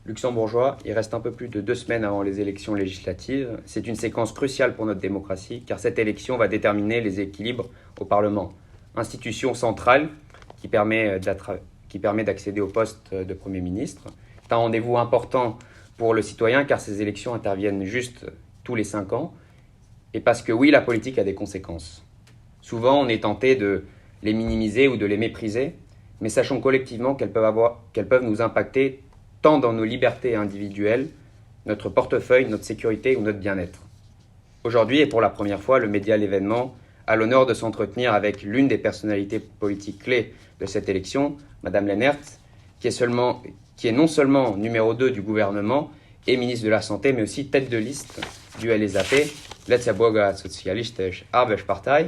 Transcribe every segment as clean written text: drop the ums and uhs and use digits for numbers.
Luxembourgeois, il reste un peu plus de 2 semaines avant les élections législatives. C'est une séquence cruciale pour notre démocratie, car cette élection va déterminer les équilibres au Parlement. Institution centrale qui permet d'accéder au poste de Premier ministre. C'est un rendez-vous important pour le citoyen, car ces élections interviennent juste tous les 5 ans. Et parce que oui, la politique a des conséquences. Souvent, on est tenté de les minimiser ou de les mépriser, mais sachons collectivement qu'elles peuvent nous impacter tant dans nos libertés individuelles, notre portefeuille, notre sécurité ou notre bien-être. Aujourd'hui, et pour la première fois, le média L'Événement a l'honneur de s'entretenir avec l'une des personnalités politiques clés de cette élection, Madame Lenaert, qui est non seulement numéro 2 du gouvernement et ministre de la Santé, mais aussi tête de liste du LSAP, Letzerburger Sozialistische Arbeitspartei,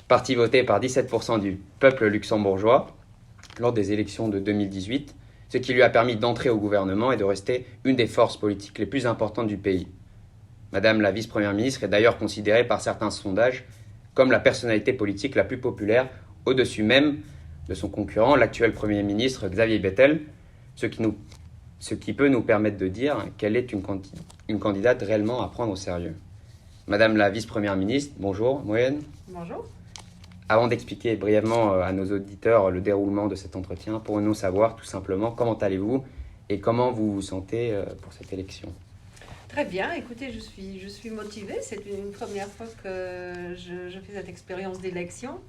parti voté par 17% du peuple luxembourgeois lors des élections de 2018, ce qui lui a permis d'entrer au gouvernement et de rester une des forces politiques les plus importantes du pays. Madame la vice-première ministre est d'ailleurs considérée par certains sondages comme la personnalité politique la plus populaire, au-dessus même de son concurrent, l'actuel Premier ministre Xavier Bettel, ce qui peut nous permettre de dire qu'elle est une candidate réellement à prendre au sérieux. Madame la vice-première ministre, bonjour, Moyenne. Bonjour. Avant d'expliquer brièvement à nos auditeurs le déroulement de cet entretien, pourrions-nous savoir tout simplement comment allez-vous et comment vous vous sentez pour cette élection? Très bien, écoutez, je suis motivée. C'est une première fois que je fais cette expérience d'élection.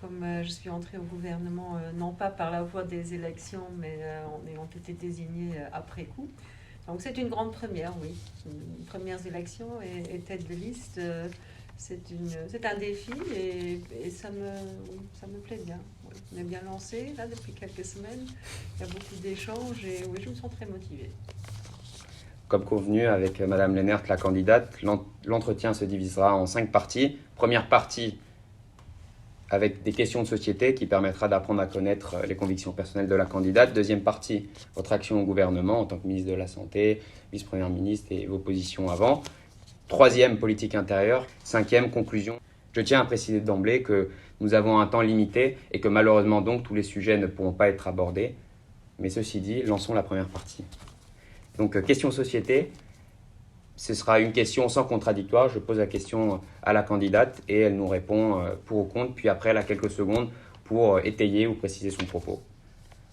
Comme je suis entrée au gouvernement, non pas par la voie des élections, mais en ayant été désignée après coup. Donc c'est une grande première, oui. Une première élection et tête de liste, c'est un défi et ça me plaît bien. Oui. On est bien lancé là depuis quelques semaines. Il y a beaucoup d'échanges et oui, je me sens très motivée. Comme convenu avec Madame Lenaert, la candidate, l'entretien se divisera en 5 parties. Première partie avec des questions de société qui permettra d'apprendre à connaître les convictions personnelles de la candidate. Deuxième partie, votre action au gouvernement en tant que ministre de la Santé, vice-première ministre et vos positions avant. Troisième, politique intérieure. Cinquième, conclusion. Je tiens à préciser d'emblée que nous avons un temps limité et que malheureusement donc tous les sujets ne pourront pas être abordés. Mais ceci dit, lançons la première partie. Donc, question société. Ce sera une question sans contradictoire. Je pose la question à la candidate et elle nous répond pour ou contre, puis après elle a quelques secondes pour étayer ou préciser son propos.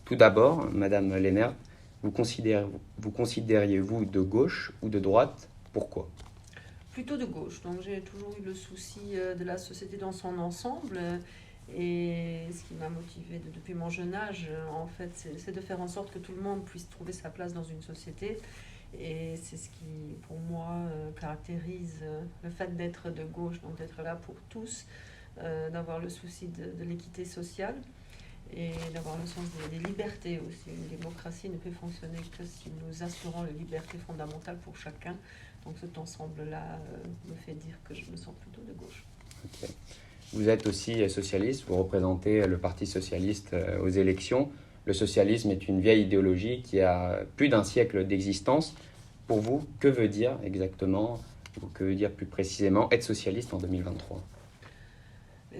Tout d'abord, Madame Lenaert, vous considériez-vous de gauche ou de droite? Pourquoi? Plutôt de gauche, donc j'ai toujours eu le souci de la société dans son ensemble. Et ce qui m'a motivée depuis mon jeune âge, en fait, c'est de faire en sorte que tout le monde puisse trouver sa place dans une société. Et c'est ce qui, pour moi, caractérise le fait d'être de gauche, donc d'être là pour tous, d'avoir le souci de l'équité sociale et d'avoir le sens des libertés aussi. Une démocratie ne peut fonctionner que si nous assurons les libertés fondamentales pour chacun. Donc cet ensemble-là me fait dire que je me sens plutôt de gauche. Okay. Vous êtes aussi socialiste, vous représentez le Parti socialiste aux élections. Le socialisme est une vieille idéologie qui a plus d'un siècle d'existence. Pour vous, que veut dire exactement, ou que veut dire plus précisément, être socialiste en 2023?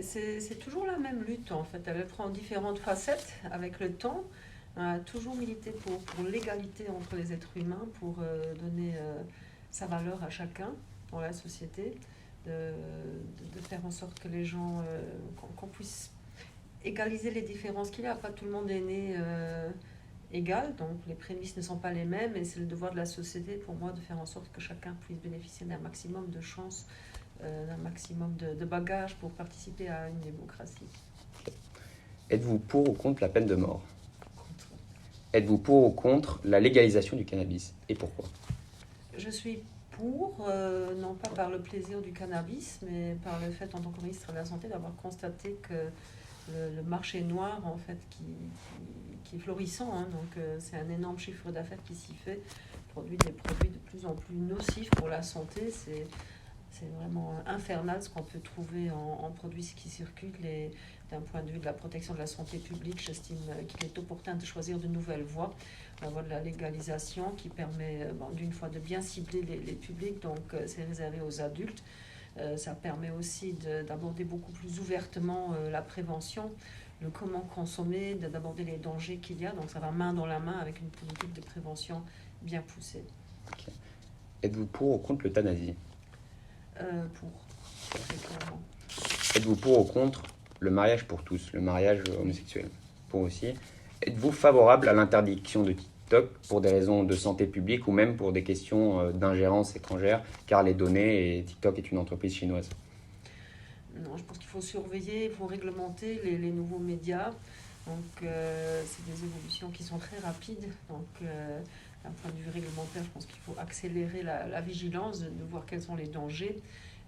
C'est toujours la même lutte en fait, elle prend différentes facettes avec le temps. On a toujours milité pour l'égalité entre les êtres humains, pour donner sa valeur à chacun dans la société, de faire en sorte que les gens, qu'on puisse égaliser les différences qu'il y a. Pas tout le monde est né égal, donc les prémices ne sont pas les mêmes et c'est le devoir de la société pour moi de faire en sorte que chacun puisse bénéficier d'un maximum de chances, d'un maximum de bagages pour participer à une démocratie. Êtes-vous pour ou contre la peine de mort? Contre. Êtes-vous pour ou contre la légalisation du cannabis? Et pourquoi? Je suis pour, non pas par le plaisir du cannabis, mais par le fait en tant que ministre de la Santé d'avoir constaté que le marché noir en fait qui est florissant, hein, donc c'est un énorme chiffre d'affaires qui s'y fait, produit des produits de plus en plus nocifs pour la santé. C'est vraiment infernal ce qu'on peut trouver en produits qui circulent et d'un point de vue de la protection de la santé publique, j'estime qu'il est opportun de choisir de nouvelles voies. La voie de la légalisation qui permet d'une fois de bien cibler les publics, donc c'est réservé aux adultes. Ça permet aussi d'aborder beaucoup plus ouvertement la prévention. le comment consommer, d'aborder les dangers qu'il y a. Donc ça va main dans la main avec une politique de prévention bien poussée. Ok. Êtes-vous pour ou contre l'euthanasie? Pour, très clairement. Êtes-vous pour ou contre le mariage pour tous, le mariage homosexuel? Pour aussi. Êtes-vous favorable à l'interdiction de TikTok pour des raisons de santé publique ou même pour des questions d'ingérence étrangère, car les données, et TikTok est une entreprise chinoise? Non, je pense qu'il faut surveiller, il faut réglementer les nouveaux médias. Donc, c'est des évolutions qui sont très rapides. Donc, d'un point de vue réglementaire, je pense qu'il faut accélérer la vigilance, de voir quels sont les dangers,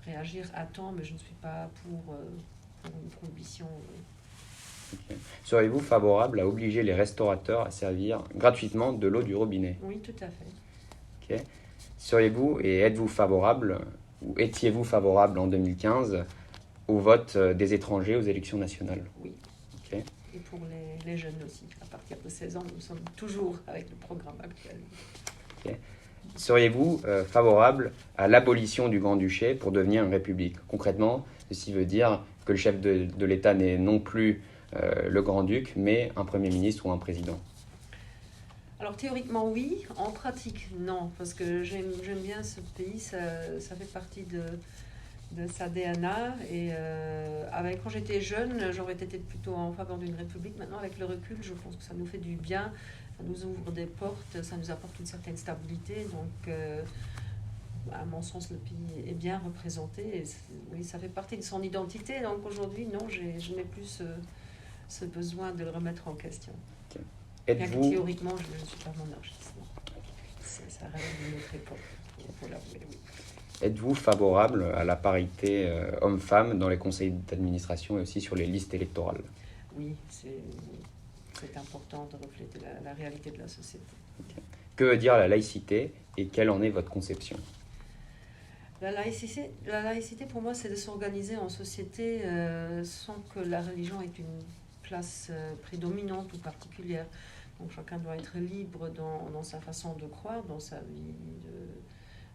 réagir à temps, mais je ne suis pas pour une prohibition. Okay. Seriez-vous favorable à obliger les restaurateurs à servir gratuitement de l'eau du robinet? Oui, tout à fait. Okay. Seriez-vous et êtes-vous favorable, ou étiez-vous favorable en 2015 au vote des étrangers aux élections nationales? Oui. Okay. Et pour les jeunes aussi. À partir de 16 ans, nous sommes toujours avec le programme actuel. Okay. Seriez-vous favorable à l'abolition du Grand-Duché pour devenir une république? Concrètement, ceci veut dire que le chef de l'État n'est non plus le grand-duc, mais un premier ministre ou un président. Alors théoriquement oui, en pratique non, parce que j'aime bien ce pays, ça fait partie de sa DNA, et quand j'étais jeune, j'aurais été plutôt en faveur d'une république. Maintenant, avec le recul, je pense que ça nous fait du bien, ça nous ouvre des portes, ça nous apporte une certaine stabilité, donc à mon sens, le pays est bien représenté, et oui, ça fait partie de son identité, donc aujourd'hui, non, je n'ai plus ce besoin de le remettre en question. Okay. Bien que théoriquement, je ne suis pas monarchiste. Ça relève d'une autre époque, il faut l'avouer, oui. Êtes-vous favorable à la parité homme-femme dans les conseils d'administration et aussi sur les listes électorales? Oui, c'est important de refléter la réalité de la société. Okay. Que veut dire la laïcité et quelle en est votre conception? La laïcité, pour moi, c'est de s'organiser en société sans que la religion ait une place prédominante ou particulière. Donc chacun doit être libre dans sa façon de croire, dans sa vie,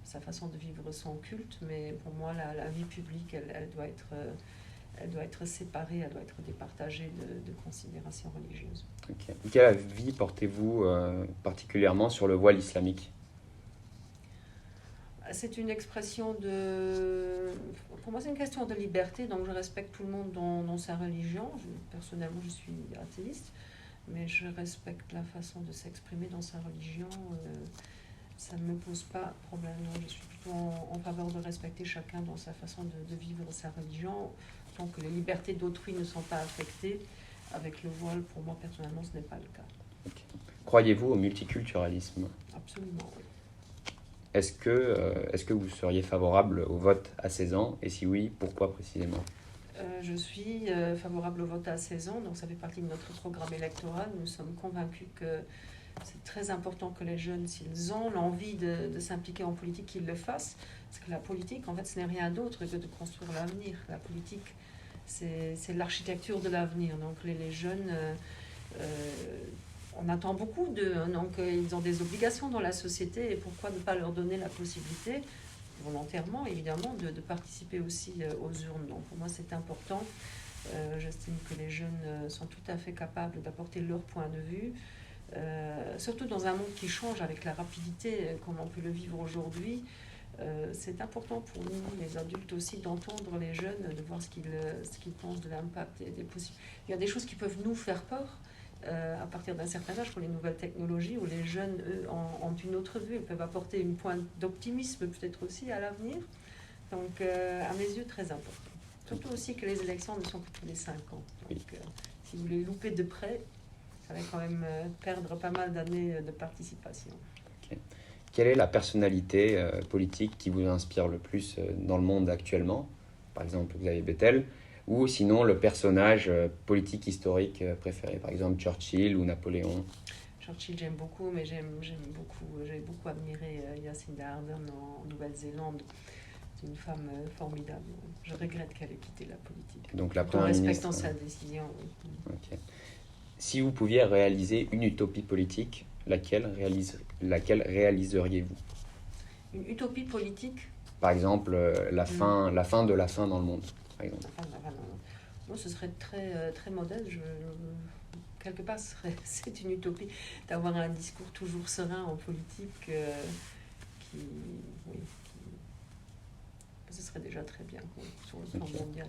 sa façon de vivre son culte, mais pour moi, la vie publique, elle doit être séparée, elle doit être départagée de considérations religieuses. Okay. Quel avis portez-vous particulièrement sur le voile islamique? C'est une expression pour moi, c'est une question de liberté, donc je respecte tout le monde dans sa religion. Personnellement, je suis athéiste, mais je respecte la façon de s'exprimer dans sa religion. Ça ne me pose pas problème. Non, je suis plutôt en faveur de respecter chacun dans sa façon de vivre sa religion, tant que les libertés d'autrui ne sont pas affectées. Avec le voile, pour moi, personnellement, ce n'est pas le cas. Okay. Croyez-vous au multiculturalisme? Absolument, oui. Est-ce que vous seriez favorable au vote à 16 ans? Et si oui, pourquoi précisément? Je suis favorable au vote à 16 ans, donc ça fait partie de notre programme électoral. Nous sommes convaincus que c'est très important que les jeunes, s'ils ont l'envie de s'impliquer en politique, qu'ils le fassent. Parce que la politique, en fait, ce n'est rien d'autre que de construire l'avenir. La politique, c'est l'architecture de l'avenir. Donc les jeunes, on attend beaucoup d'eux. Donc ils ont des obligations dans la société, et pourquoi ne pas leur donner la possibilité, volontairement évidemment, de participer aussi aux urnes. Donc pour moi, c'est important. J'estime que les jeunes sont tout à fait capables d'apporter leur point de vue. Surtout dans un monde qui change avec la rapidité comme on peut le vivre aujourd'hui, c'est important pour nous, les adultes aussi, d'entendre les jeunes, de voir ce qu'ils pensent de l'impact et des possibles. Il y a des choses qui peuvent nous faire peur à partir d'un certain âge, pour les nouvelles technologies, où les jeunes, eux, ont une autre vue, ils peuvent apporter une pointe d'optimisme peut-être aussi à l'avenir. Donc à mes yeux, très important. Surtout aussi que les élections ne sont que tous les 5 ans. Donc si vous les loupez de près, ça va quand même perdre pas mal d'années de participation. Okay. Quelle est la personnalité politique qui vous inspire le plus dans le monde actuellement? Par exemple, Xavier Bettel, ou sinon le personnage politique historique préféré, par exemple Churchill ou Napoléon? Churchill, j'aime beaucoup, mais j'avais beaucoup admiré Jacinda Ardern en Nouvelle-Zélande. C'est une femme formidable. Je regrette qu'elle ait quitté la politique. Donc la première ministre. En respectant sa décision. Oui. Okay. Si vous pouviez réaliser une utopie politique, laquelle réaliseriez-vous? Une utopie politique? Par exemple, la fin de la fin dans le monde, par exemple. Moi, ce serait très modeste. Quelque part, c'est une utopie d'avoir un discours toujours serein en politique qui, oui, ce serait déjà très bien sur le plan mondial.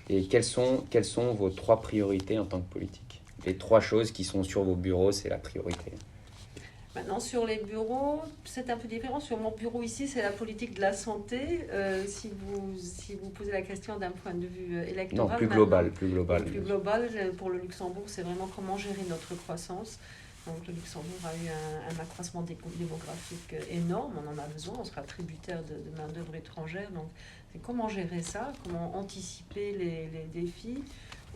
Et quelles sont vos 3 priorités en tant que politique? Les 3 choses qui sont sur vos bureaux, c'est la priorité. Maintenant, sur les bureaux, c'est un peu différent. Sur mon bureau ici, c'est la politique de la santé. Si vous posez la question d'un point de vue électoral... Non, plus global. Plus global, pour le Luxembourg, c'est vraiment comment gérer notre croissance. Donc le Luxembourg a eu un accroissement démographique énorme, on en a besoin, on sera tributaire de main-d'œuvre étrangère. Donc c'est comment gérer ça, comment anticiper les défis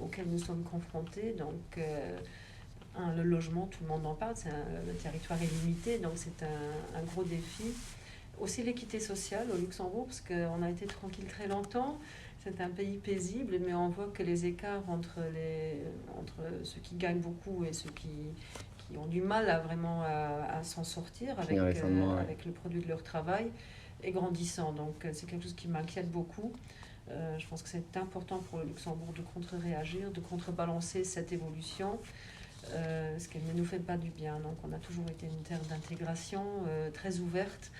auxquels nous sommes confrontés. Donc... le logement, tout le monde en parle, le territoire est limité, donc c'est un gros défi. Aussi l'équité sociale au Luxembourg, parce qu'on a été tranquille très longtemps. C'est un pays paisible, mais on voit que les écarts entre ceux qui gagnent beaucoup et ceux qui ont du mal à s'en sortir avec le produit de leur travail est grandissant. Donc c'est quelque chose qui m'inquiète beaucoup. Je pense que c'est important pour le Luxembourg de contre-réagir, de contrebalancer cette évolution. Ce qu'elle ne nous fait pas du bien. Donc on a toujours été une terre d'intégration très ouverte.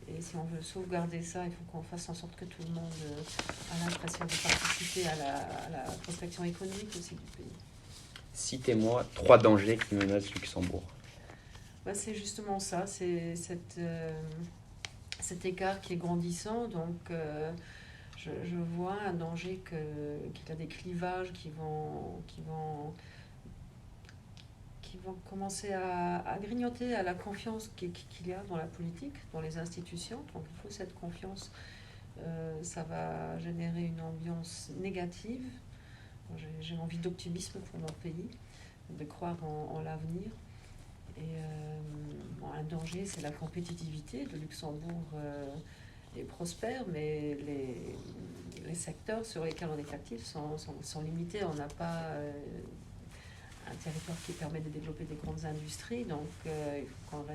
Et si on veut sauvegarder ça, il faut qu'on fasse en sorte que tout le monde a l'impression de participer à la prospection économique aussi du pays. Citez-moi 3 dangers qui menacent Luxembourg. C'est justement ça, c'est cet écart qui est grandissant. Donc je vois un danger qu'il y a des clivages qui vont commencer à grignoter à la confiance qu'il y a dans la politique, dans les institutions. Donc il faut cette confiance. Ça va générer une ambiance négative. J'ai envie d'optimisme pour mon pays, de croire en l'avenir. Et un danger, c'est la compétitivité. Le Luxembourg est prospère, mais les secteurs sur lesquels on est actif sont limités. On n'a pas... un territoire qui permet de développer des grandes industries, donc il faut qu'on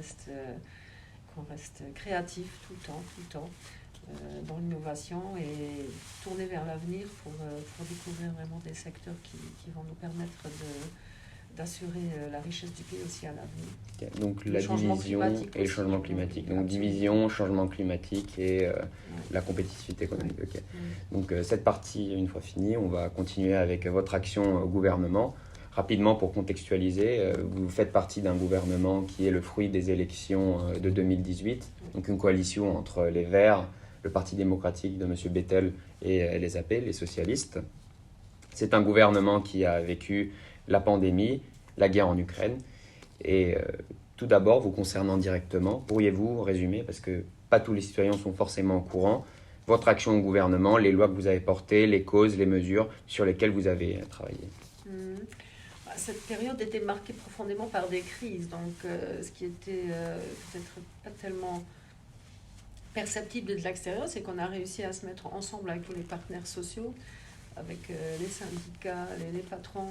reste créatif tout le temps dans l'innovation et tourner vers l'avenir pour découvrir vraiment des secteurs qui vont nous permettre d'assurer la richesse du pays aussi à l'avenir. Okay. Donc la division et le changement climatique. Donc division, changement climatique et la compétitivité économique. Okay. Donc cette partie, une fois finie, on va continuer avec votre action au gouvernement. Rapidement, pour contextualiser, vous faites partie d'un gouvernement qui est le fruit des élections de 2018, donc une coalition entre les Verts, le Parti démocratique de M. Bettel et les AP, les socialistes. C'est un gouvernement qui a vécu la pandémie, la guerre en Ukraine. Et tout d'abord, vous concernant directement, pourriez-vous résumer, parce que pas tous les citoyens sont forcément au courant, votre action au gouvernement, les lois que vous avez portées, les causes, les mesures sur lesquelles vous avez travaillé? Cette période était marquée profondément par des crises, donc ce qui était peut-être pas tellement perceptible de l'extérieur, c'est qu'on a réussi à se mettre ensemble avec tous les partenaires sociaux, avec les syndicats, les patrons,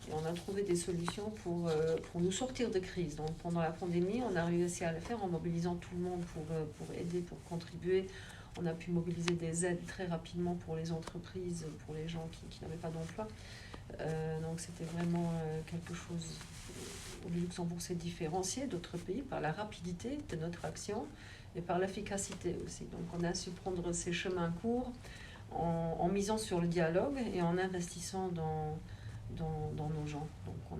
et on a trouvé des solutions pour nous sortir de crise. Donc pendant la pandémie, on a réussi à le faire en mobilisant tout le monde pour aider, pour contribuer. On a pu mobiliser des aides très rapidement pour les entreprises, pour les gens qui n'avaient pas d'emploi. Donc c'était vraiment quelque chose où le Luxembourg s'est différencié d'autres pays par la rapidité de notre action et par l'efficacité aussi. Donc on a su prendre ces chemins courts en misant sur le dialogue et en investissant dans nos gens. Donc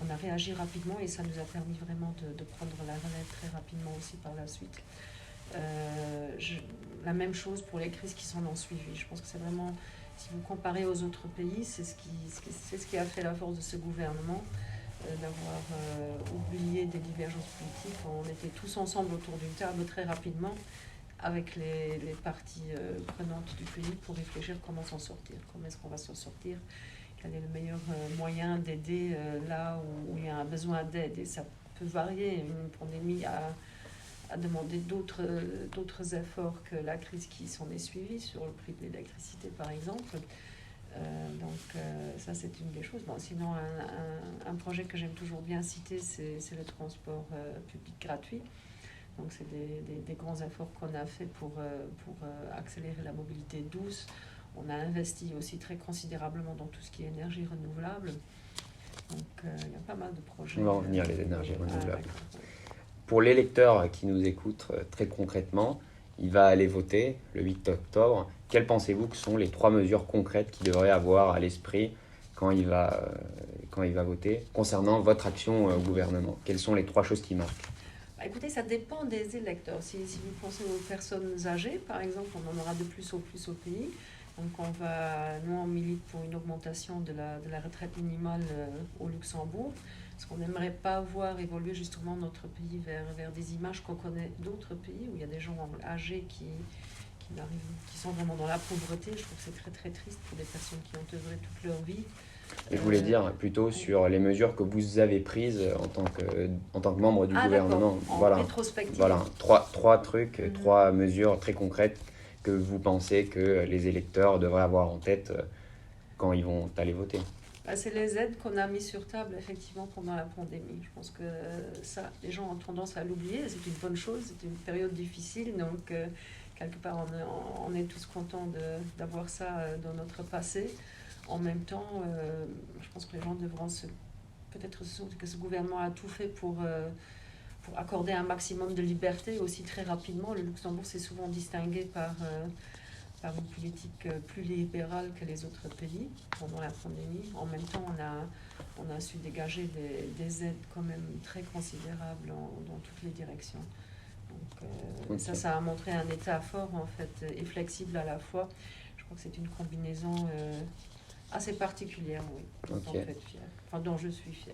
on a réagi rapidement et ça nous a permis vraiment de prendre la relève très rapidement aussi par la suite. La même chose pour les crises qui s'en ont suivi. Je pense que c'est vraiment... Si vous comparez aux autres pays, c'est ce qui a fait la force de ce gouvernement, d'avoir oublié des divergences politiques. On était tous ensemble autour d'une table très rapidement avec les parties prenantes du pays pour réfléchir comment s'en sortir, comment est-ce qu'on va s'en sortir, quel est le meilleur moyen d'aider là où il y a un besoin d'aide. Et ça peut varier. Une pandémie a demandé d'autres efforts que la crise qui s'en est suivie sur le prix de l'électricité par exemple. Ça c'est une des choses. Bon, sinon un projet que j'aime toujours bien citer, c'est le transport public gratuit. Donc c'est des grands efforts qu'on a fait pour accélérer la mobilité douce. On a investi aussi très considérablement dans tout ce qui est énergie renouvelable. Donc il y a pas mal de projets. On va en venir les énergies renouvelables. Ouais. Pour l'électeur qui nous écoute très concrètement, il va aller voter le 8 octobre. Quelles pensez-vous que sont les 3 mesures concrètes qu'il devrait avoir à l'esprit quand il va voter concernant votre action au gouvernement? Quelles sont les 3 choses qui marquent? Écoutez, ça dépend des électeurs. Si vous pensez aux personnes âgées, par exemple, on en aura de plus au pays. Donc nous on milite pour une augmentation de la retraite minimale au Luxembourg, parce qu'on n'aimerait pas voir évoluer justement notre pays vers des images qu'on connaît d'autres pays, où il y a des gens âgés qui sont vraiment dans la pauvreté. Je trouve que c'est très très triste pour des personnes qui ont œuvré toute leur vie. Et je voulais dire plutôt sur les mesures que vous avez prises en tant que membre du gouvernement. En rétrospective. Voilà, 3 trucs, 3 mesures très concrètes que vous pensez que les électeurs devraient avoir en tête quand ils vont aller voter. C'est les aides qu'on a mis sur table effectivement pendant la pandémie. Je pense que ça, les gens ont tendance à l'oublier. C'est une bonne chose, c'est une période difficile, donc quelque part on est tous contents d'avoir ça dans notre passé. En même temps, je pense que les gens devront peut-être que ce gouvernement a tout fait pour accorder un maximum de liberté aussi très rapidement. Le Luxembourg s'est souvent distingué par une politique plus libérale que les autres pays pendant la pandémie. En même temps, on a su dégager des aides quand même très considérables dans toutes les directions. Donc, ça a montré un État fort en fait et flexible à la fois. Je crois que c'est une combinaison assez particulière, oui, dont je suis fière.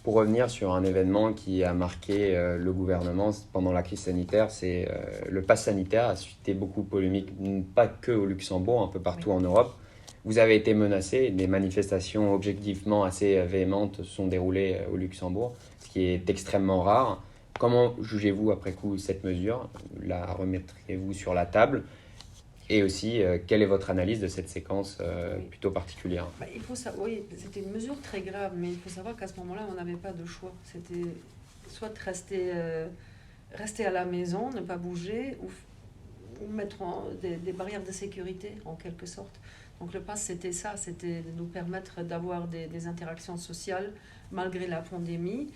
Pour revenir sur un événement qui a marqué le gouvernement pendant la crise sanitaire, c'est le pass sanitaire a suscité beaucoup de polémiques, pas que au Luxembourg, un peu partout en Europe. Vous avez été menacé, des manifestations objectivement assez véhémentes sont déroulées au Luxembourg, ce qui est extrêmement rare. Comment jugez-vous après coup cette mesure? La remettrez-vous sur la table? Et aussi, quelle est votre analyse de cette séquence plutôt particulière? Il faut savoir, oui, c'était une mesure très grave, mais il faut savoir qu'à ce moment-là, on n'avait pas de choix. C'était soit de rester à la maison, ne pas bouger, ou mettre des barrières de sécurité, en quelque sorte. Donc le pass, c'était ça, c'était de nous permettre d'avoir des interactions sociales malgré la pandémie.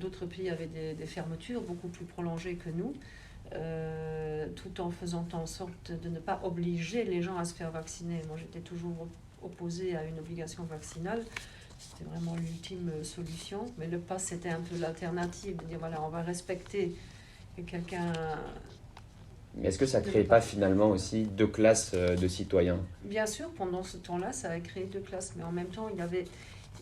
D'autres pays avaient des fermetures beaucoup plus prolongées que nous. Tout en faisant en sorte de ne pas obliger les gens à se faire vacciner. Moi, j'étais toujours opposée à une obligation vaccinale. C'était vraiment l'ultime solution. Mais le pass, c'était un peu l'alternative, de dire, voilà, on va respecter que quelqu'un... Mais est-ce que ça ne crée pas finalement aussi 2 classes de citoyens? Bien sûr, pendant ce temps-là, ça a créé 2 classes. Mais en même temps, il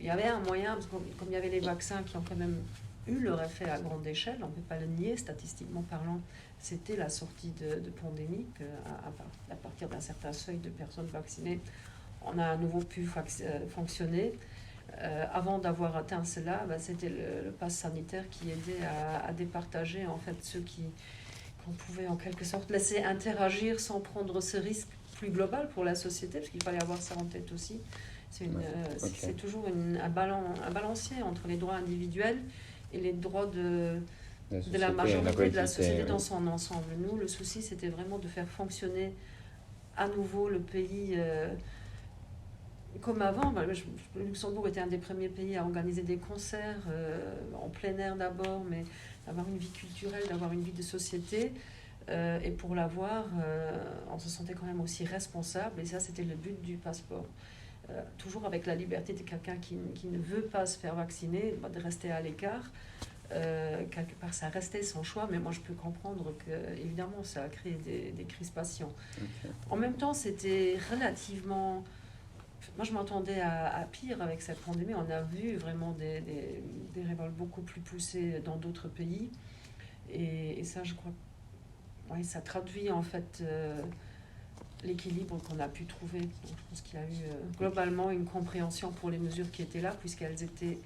y avait un moyen, parce que comme il y avait les vaccins qui ont quand même eu leur effet à grande échelle, on ne peut pas le nier, statistiquement parlant, c'était la sortie de pandémie, à partir d'un certain seuil de personnes vaccinées, on a à nouveau pu fonctionner. Avant d'avoir atteint cela, c'était le pass sanitaire qui aidait à départager en fait ceux qu'on pouvait en quelque sorte laisser interagir sans prendre ce risque plus global pour la société, parce qu'il fallait avoir ça en tête aussi. C'est toujours un balancier entre les droits individuels et les droits de la majorité de la société dans son ensemble. Nous, le souci, c'était vraiment de faire fonctionner à nouveau le pays comme avant. Le Luxembourg était un des premiers pays à organiser des concerts en plein air d'abord, mais d'avoir une vie culturelle, d'avoir une vie de société. Et pour l'avoir, on se sentait quand même aussi responsable, et ça, c'était le but du passeport. Toujours avec la liberté de quelqu'un qui ne veut pas se faire vacciner, de rester à l'écart. Quelque part, ça restait son choix, mais moi, je peux comprendre que, évidemment, ça a créé des crispations. Okay. En même temps, c'était relativement... Moi, je m'attendais à pire avec cette pandémie. On a vu vraiment des révoltes beaucoup plus poussées dans d'autres pays. Et ça, je crois, ça traduit en fait l'équilibre qu'on a pu trouver. Donc, je pense qu'il y a eu globalement une compréhension pour les mesures qui étaient là, puisqu'elles étaient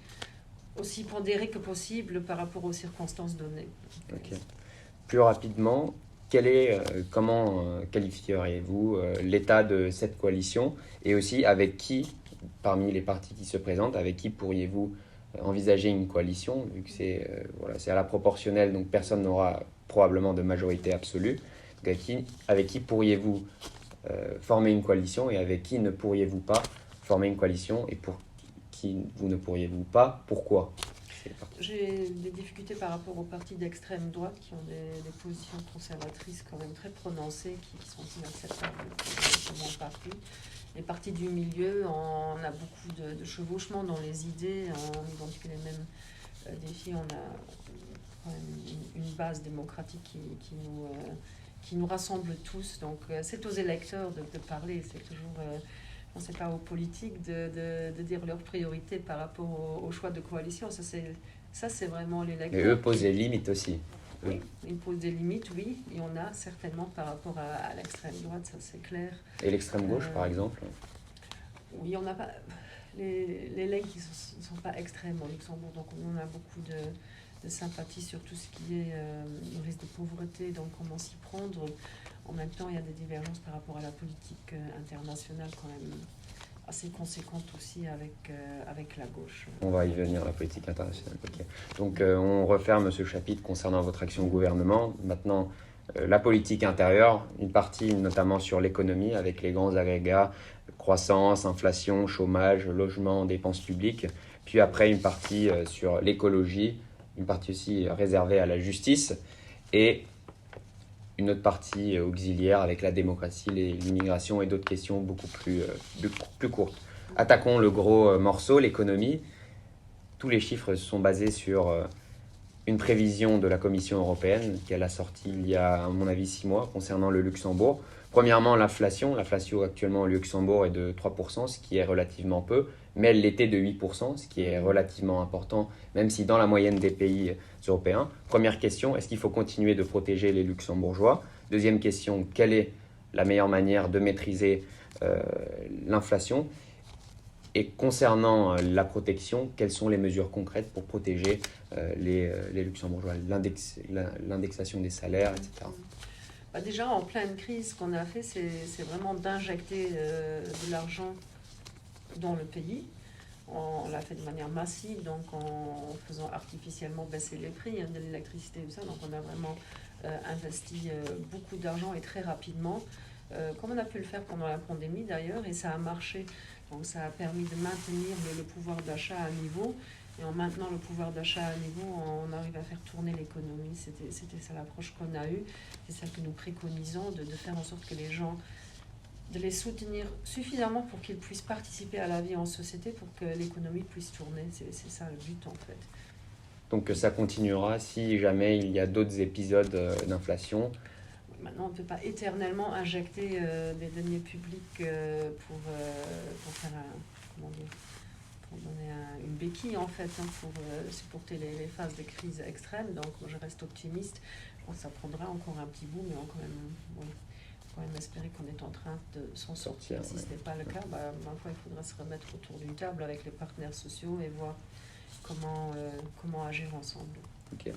aussi pondérées que possible par rapport aux circonstances données. Okay. Plus rapidement, comment qualifieriez-vous l'état de cette coalition, et aussi avec qui, parmi les partis qui se présentent, avec qui pourriez-vous envisager une coalition, vu que c'est à la proportionnelle, donc personne n'aura probablement de majorité absolue. Donc avec qui pourriez-vous former une coalition et avec qui ne pourriez-vous pas former une coalition et pour qui vous ne pourriez-vous pas, pourquoi? J'ai des difficultés par rapport aux partis d'extrême droite qui ont des positions conservatrices quand même très prononcées, qui sont inacceptables pour mon parti. Les partis du milieu, on a beaucoup de chevauchements dans les idées, on identifie les mêmes défis, on a quand même une base démocratique qui nous rassemble tous. Donc c'est aux électeurs de parler, c'est toujours... on ne sait pas aux politiques de dire leurs priorités par rapport au choix de coalition. Ça, c'est vraiment l'électeur. Mais eux posent les limites aussi. Oui, ils posent des limites, oui. Il y en a certainement par rapport à l'extrême droite, ça c'est clair. Et l'extrême gauche, par exemple? Oui, on n'a pas... Les legs ne sont pas extrêmes au Luxembourg, donc on a beaucoup de sympathie sur tout ce qui est le risque de pauvreté, donc comment s'y prendre. En même temps, il y a des divergences par rapport à la politique internationale quand même assez conséquente aussi avec la gauche. On va y venir, la politique internationale. Okay. Donc on referme ce chapitre concernant votre action au gouvernement. Maintenant, la politique intérieure, une partie notamment sur l'économie avec les grands agrégats, croissance, inflation, chômage, logement, dépenses publiques. Puis après, une partie sur l'écologie, une partie aussi réservée à la justice et une autre partie auxiliaire avec la démocratie, l'immigration et d'autres questions beaucoup plus courtes. Attaquons le gros morceau, l'économie. Tous les chiffres sont basés sur une prévision de la Commission européenne qu'elle a sortie il y a, à mon avis, 6 mois concernant le Luxembourg. Premièrement, l'inflation. L'inflation actuellement au Luxembourg est de 3%, ce qui est relativement peu, mais elle l'était de 8%, ce qui est relativement important, même si dans la moyenne des pays européens. Première question, est-ce qu'il faut continuer de protéger les Luxembourgeois? Deuxième question, quelle est la meilleure manière de maîtriser l'inflation? Et concernant la protection, quelles sont les mesures concrètes pour protéger les Luxembourgeois, l'indexation des salaires, etc. Déjà, en pleine crise, ce qu'on a fait, c'est vraiment d'injecter de l'argent dans le pays. On l'a fait de manière massive, donc en faisant artificiellement baisser les prix de l'électricité et tout ça. Donc on a vraiment investi beaucoup d'argent et très rapidement, comme on a pu le faire pendant la pandémie d'ailleurs, et ça a marché. Donc ça a permis de maintenir le pouvoir d'achat à niveau. Et en maintenant le pouvoir d'achat à niveau, on arrive à faire tourner l'économie. C'était ça l'approche qu'on a eue. C'est celle que nous préconisons, de faire en sorte que les gens, de les soutenir suffisamment pour qu'ils puissent participer à la vie en société, pour que l'économie puisse tourner. C'est ça le but en fait. Donc ça continuera si jamais il y a d'autres épisodes d'inflation. Maintenant, on ne peut pas éternellement injecter des deniers publics pour faire comment dire, pour donner une béquille en fait, pour supporter les phases de crise extrême. Donc je reste optimiste. Je pense que ça prendra encore un petit bout, mais on quand même espérer qu'on est en train de s'en sortir. Si ce n'est pas le cas, ma foi, il faudra se remettre autour d'une table avec les partenaires sociaux et voir comment agir ensemble. Okay.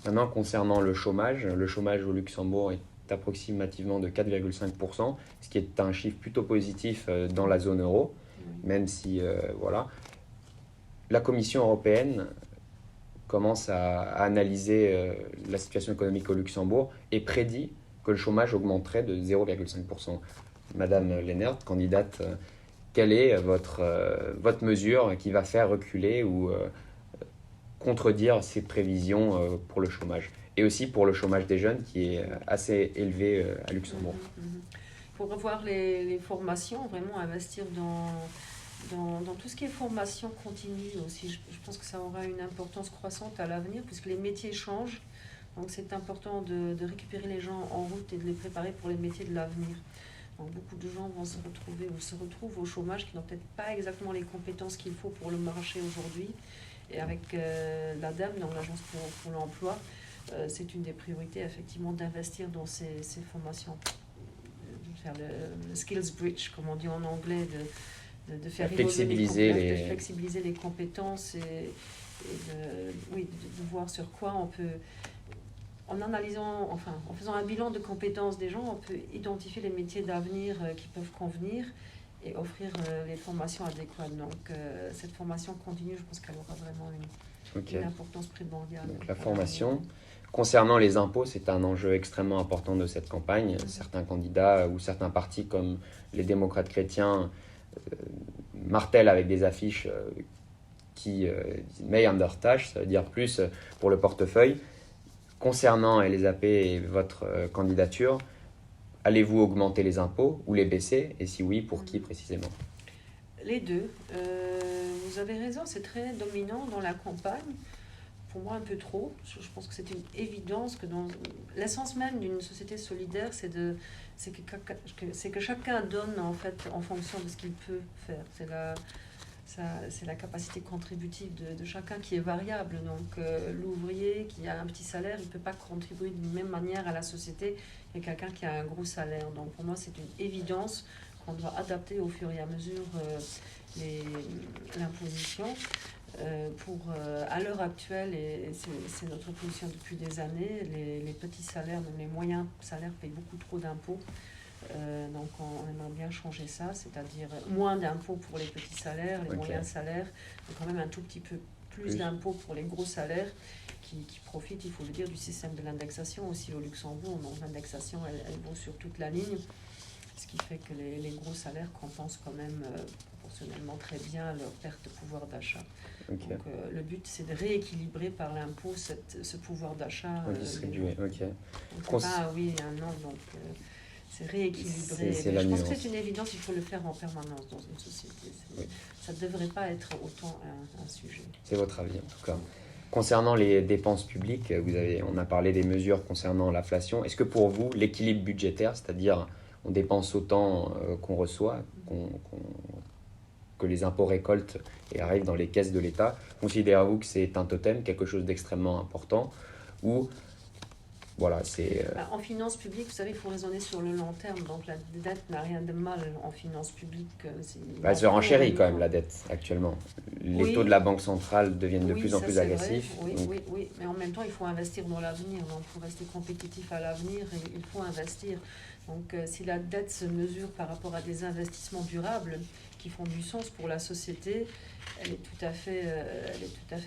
Maintenant, concernant le chômage au Luxembourg est approximativement de 4,5%, ce qui est un chiffre plutôt positif dans la zone euro, même si, voilà. La Commission européenne commence à analyser la situation économique au Luxembourg et prédit que le chômage augmenterait de 0,5%. Madame Lennert, candidate, quelle est votre mesure qui va faire reculer ou contredire ces prévisions pour le chômage? Et aussi pour le chômage des jeunes qui est assez élevé à Luxembourg. Il faut revoir les formations, vraiment investir dans tout ce qui est formation continue aussi. Je pense que ça aura une importance croissante à l'avenir puisque les métiers changent. Donc c'est important de récupérer les gens en route et de les préparer pour les métiers de l'avenir. Donc beaucoup de gens vont se retrouver ou se retrouvent au chômage qui n'ont peut-être pas exactement les compétences qu'il faut pour le marché aujourd'hui. Et avec l'ADEME, donc l'Agence pour l'emploi, c'est une des priorités effectivement d'investir dans ces formations, de faire le skills bridge, comme on dit en anglais, de faire flexibiliser les compétences et de voir sur quoi on peut, en faisant un bilan de compétences des gens, on peut identifier les métiers d'avenir qui peuvent convenir et offrir les formations adéquates. Donc cette formation continue, je pense qu'elle aura vraiment une importance primordiale. Donc la formation. Concernant les impôts, c'est un enjeu extrêmement important de cette campagne. Certains candidats ou certains partis comme les démocrates chrétiens martèlent avec des affiches qui disent « Mehr an der Tasche », ça veut dire plus pour le portefeuille. Concernant LSAP et votre candidature, allez-vous augmenter les impôts ou les baisser? Et si oui, pour qui précisément? Les deux. Vous avez raison, c'est très dominant dans la campagne. Pour moi, un peu trop. Je pense que c'est une évidence que dans l'essence même d'une société solidaire, c'est que chacun donne en fait en fonction de ce qu'il peut faire. C'est la capacité contributive de chacun qui est variable. Donc l'ouvrier qui a un petit salaire, il ne peut pas contribuer d'une même manière à la société que quelqu'un qui a un gros salaire. Donc pour moi, c'est une évidence qu'on doit adapter au fur et à mesure l'imposition. À l'heure actuelle, et c'est notre position depuis des années, les petits salaires, même les moyens salaires payent beaucoup trop d'impôts. Donc on aimerait bien changer ça, c'est-à-dire moins d'impôts pour les petits salaires, les moyens salaires, mais quand même un tout petit peu plus d'impôts pour les gros salaires qui profitent, il faut le dire, du système de l'indexation aussi au Luxembourg. Donc l'indexation, elle vaut sur toute la ligne, ce qui fait que les gros salaires compensent quand même proportionnellement très bien leur perte de pouvoir d'achat. Donc le but, c'est de rééquilibrer par l'impôt ce pouvoir d'achat. Distribuer, donc pas oui et un non, donc c'est rééquilibrer. Je pense que c'est une évidence, il faut le faire en permanence dans une société. Ça ne devrait pas être autant un sujet. C'est votre avis en tout cas. Concernant les dépenses publiques, on a parlé des mesures concernant l'inflation. Est-ce que pour vous, l'équilibre budgétaire, c'est-à-dire on dépense autant qu'on reçoit, que les impôts récoltent et arrivent dans les caisses de l'État, considérez-vous que c'est un totem, quelque chose d'extrêmement important, ou voilà, c'est... En finances publiques, vous savez, il faut raisonner sur le long terme, donc la dette n'a rien de mal en finances publiques. Elle se renchérit quand même, la dette, actuellement. Les taux de la Banque centrale deviennent de plus en plus agressifs. Oui, mais en même temps, il faut investir dans l'avenir. Donc, pour rester compétitif à l'avenir, il faut investir. Donc, si la dette se mesure par rapport à des investissements durables qui font du sens pour la société, elle est tout à fait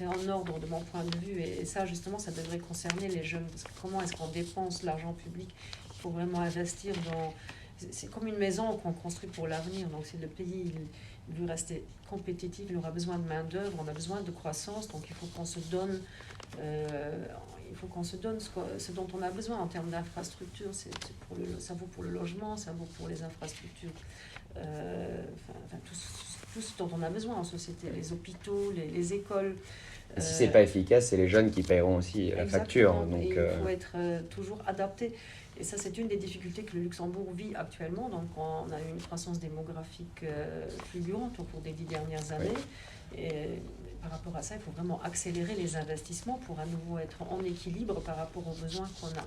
en ordre de mon point de vue. Et ça, justement, ça devrait concerner les jeunes. Parce que comment est-ce qu'on dépense l'argent public? Il faut vraiment investir dans... C'est comme une maison qu'on construit pour l'avenir. Donc, si le pays il veut rester compétitif, il aura besoin de main-d'œuvre, on a besoin de croissance. Donc, il faut qu'on se donne... ce dont on a besoin en termes d'infrastructures. Ça vaut pour le logement, ça vaut pour les infrastructures. Tout ce dont on a besoin en société, les hôpitaux, les écoles. Et si c'est pas efficace, c'est les jeunes qui paieront aussi la facture. Donc, il faut être toujours adapté. Et ça, c'est une des difficultés que le Luxembourg vit actuellement. Donc, on a eu une croissance démographique fulgurante au cours des 10 dernières années. Et par rapport à ça, il faut vraiment accélérer les investissements pour à nouveau être en équilibre par rapport aux besoins qu'on a.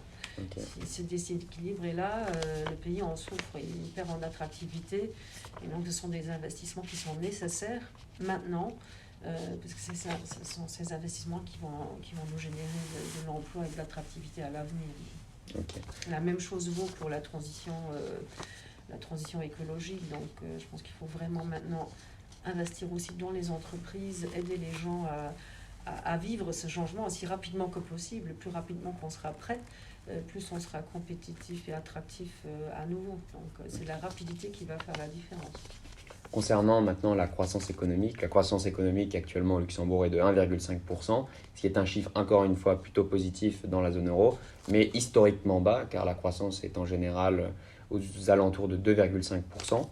Si ce déséquilibre est là, le pays en souffre, il perd en attractivité. Et donc, ce sont des investissements qui sont nécessaires maintenant, parce que ce sont ces investissements qui vont nous générer de l'emploi et de l'attractivité à l'avenir. La même chose vaut pour la transition écologique. Donc, je pense qu'il faut vraiment maintenant investir aussi dans les entreprises, aider les gens à vivre ce changement aussi rapidement que possible. Plus rapidement qu'on sera prêt, plus on sera compétitif et attractif à nouveau. Donc c'est la rapidité qui va faire la différence. Concernant maintenant la croissance économique actuellement au Luxembourg est de 1,5%, ce qui est un chiffre encore une fois plutôt positif dans la zone euro, mais historiquement bas car la croissance est en général aux alentours de 2,5%.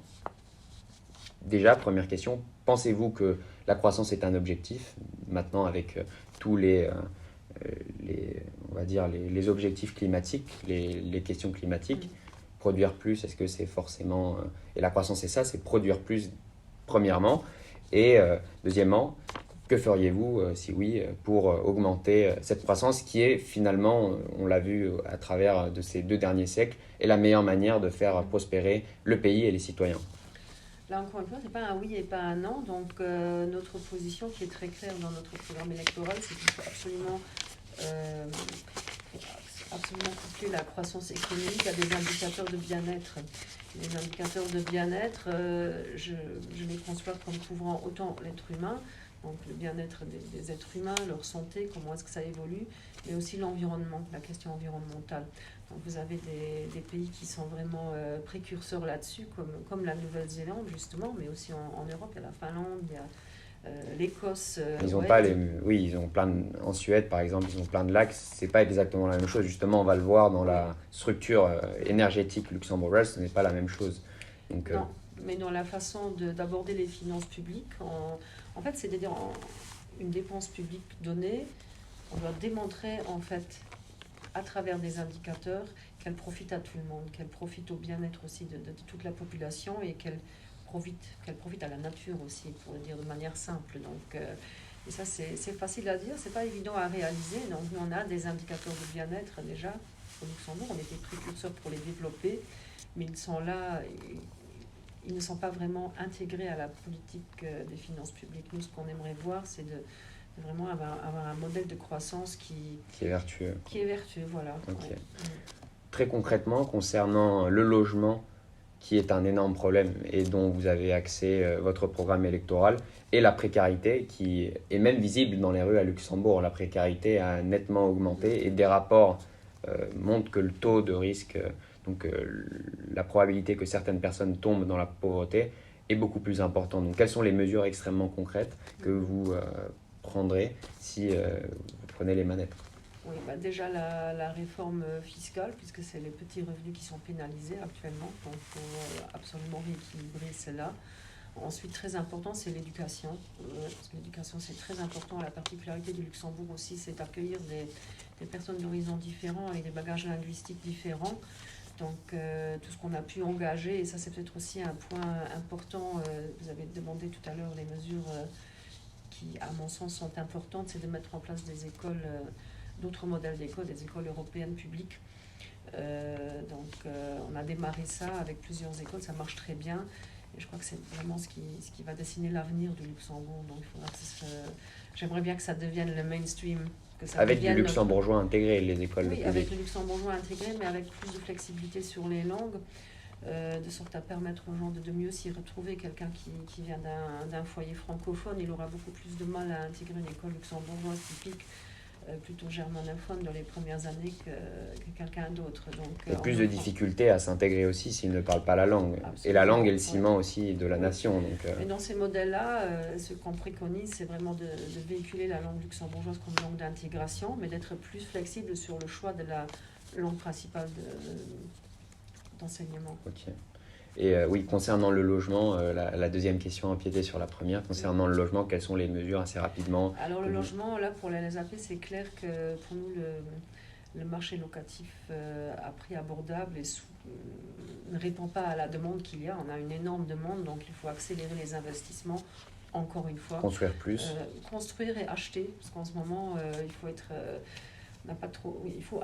Déjà, première question, pensez-vous que la croissance est un objectif maintenant avec tous les objectifs climatiques, les questions climatiques, produire plus, est-ce que c'est forcément... et la croissance, c'est ça, c'est produire plus, premièrement. Et deuxièmement, que feriez-vous, si oui, pour augmenter cette croissance qui est finalement, on l'a vu à travers de ces 2 derniers siècles, est la meilleure manière de faire prospérer le pays et les citoyens? Là, encore une fois, ce n'est pas un oui et pas un non. Donc, notre position qui est très claire dans notre programme électoral, c'est qu'il faut absolument absolument coupler la croissance économique à des indicateurs de bien-être. Les indicateurs de bien-être, je les conçois comme couvrant autant l'être humain, donc le bien-être des êtres humains, leur santé, comment est-ce que ça évolue, mais aussi l'environnement, la question environnementale. Donc vous avez des pays qui sont vraiment précurseurs là-dessus, comme la Nouvelle-Zélande justement, mais aussi en Europe, il y a la Finlande, il y a l'Écosse. Ils ont pas oui, ils ont en Suède par exemple, ils ont plein de lacs. C'est pas exactement la même chose. Justement, on va le voir dans la structure énergétique luxembourgeoise, ce n'est pas la même chose. Donc, non, mais dans la façon d'aborder les finances publiques, en fait, c'est-à-dire une dépense publique donnée, on doit démontrer en fait à travers des indicateurs qu'elle profite à tout le monde, qu'elle profite au bien-être aussi de toute la population et qu'elle profite à la nature aussi, pour le dire de manière simple. Donc, et ça, c'est facile à dire, c'est pas évident à réaliser. Donc, nous, on a des indicateurs de bien-être déjà au Luxembourg, on était précurseurs pour les développer, mais ils sont là, ils ne sont pas vraiment intégrés à la politique des finances publiques. Nous, ce qu'on aimerait voir, c'est de vraiment avoir un modèle de croissance qui est vertueux. Qui est vertueux, voilà. Okay. Ouais. Très concrètement, concernant le logement, qui est un énorme problème et dont vous avez axé votre programme électoral, et la précarité qui est même visible dans les rues à Luxembourg. La précarité a nettement augmenté et des rapports montrent que le taux de risque, la probabilité que certaines personnes tombent dans la pauvreté est beaucoup plus important. Donc quelles sont les mesures extrêmement concrètes que vous prendrez si vous prenez les manettes? Oui, bah déjà la réforme fiscale, puisque c'est les petits revenus qui sont pénalisés actuellement, donc il faut absolument rééquilibrer cela. Ensuite, très important, c'est l'éducation, parce que l'éducation c'est très important. La particularité du Luxembourg aussi, c'est d'accueillir des personnes d'horizons différents avec des bagages linguistiques différents. Donc tout ce qu'on a pu engager, et ça c'est peut-être aussi un point important, vous avez demandé tout à l'heure les mesures qui, à mon sens, sont importantes, c'est de mettre en place des écoles, d'autres modèles d'écoles, des écoles européennes publiques. On a démarré ça avec plusieurs écoles, ça marche très bien. Et je crois que c'est vraiment ce qui va dessiner l'avenir du Luxembourg. Donc il faudra j'aimerais bien que ça devienne le mainstream. Que ça avec du luxembourgeois intégré, les écoles. Oui, avec le luxembourgeois intégré, mais avec plus de flexibilité sur les langues. De sorte à permettre aux gens de mieux s'y retrouver. Quelqu'un qui vient d'un foyer francophone, il aura beaucoup plus de mal à intégrer une école luxembourgeoise typique, plutôt germanophone dans les premières années que quelqu'un d'autre. Et plus de difficultés à s'intégrer aussi s'il ne parle pas la langue. Absolument. Et la langue est le ciment aussi de la nation. Et dans ces modèles-là, ce qu'on préconise, c'est vraiment de véhiculer la langue luxembourgeoise comme langue d'intégration, mais d'être plus flexible sur le choix de la langue principale d'enseignement. Ok. Et oui, concernant le logement, la deuxième question empiétait sur la première. Concernant le logement, quelles sont les mesures assez rapidement? Alors le logement, là pour les AP, c'est clair que pour nous le marché locatif à prix abordable ne répond pas à la demande qu'il y a. On a une énorme demande, donc il faut accélérer les investissements. Encore une fois. Construire plus. Construire et acheter, parce qu'en ce moment, il faut être... n'a pas trop, il faut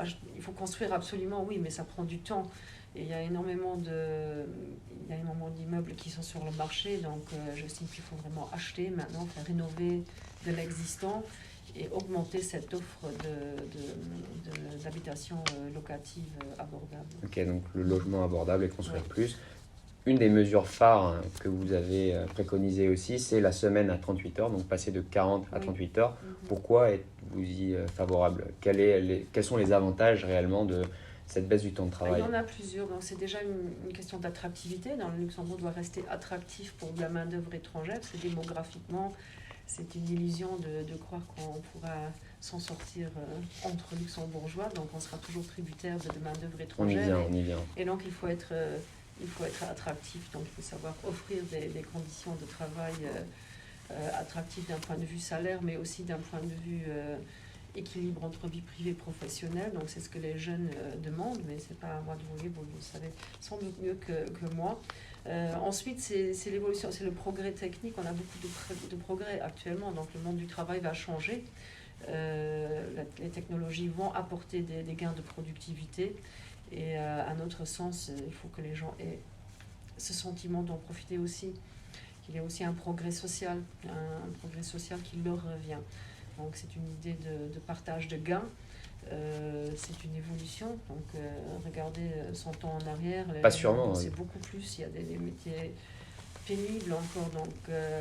construire absolument, oui, mais ça prend du temps. Et il y a énormément d'immeubles qui sont sur le marché, donc j'estime qu'il faut vraiment acheter maintenant, faire rénover de l'existant et augmenter cette offre d'habitation locative abordable. Ok, donc le logement abordable et construire plus. Une des mesures phares que vous avez préconisées aussi, c'est la semaine à 38 heures, donc passer de 40 à 38 heures. Pourquoi êtes-vous y favorable? Quels sont les avantages réellement de cette baisse du temps de travail? Il y en a plusieurs. Donc c'est déjà une question d'attractivité. Le Luxembourg doit rester attractif pour de la main-d'œuvre étrangère. C'est démographiquement, c'est une illusion de croire qu'on pourra s'en sortir entre luxembourgeois. Donc on sera toujours tributaire de main-d'œuvre étrangère. On y vient. Et donc il faut être attractif, donc il faut savoir offrir des conditions de travail attractives d'un point de vue salaire, mais aussi d'un point de vue équilibre entre vie privée et professionnelle. Donc c'est ce que les jeunes demandent, mais c'est pas à moi de vous le savez sans doute mieux que moi. Ensuite, c'est l'évolution, c'est le progrès technique. On a beaucoup de progrès actuellement, donc le monde du travail va changer. Les technologies vont apporter des gains de productivité. Et à notre sens, il faut que les gens aient ce sentiment d'en profiter aussi, qu'il y a aussi un progrès social qui leur revient. Donc c'est une idée de partage de gains. C'est une évolution. Donc, regardez 100 ans en arrière, Pas sûrement. c'est beaucoup plus. Il y a des métiers pénibles encore. Donc,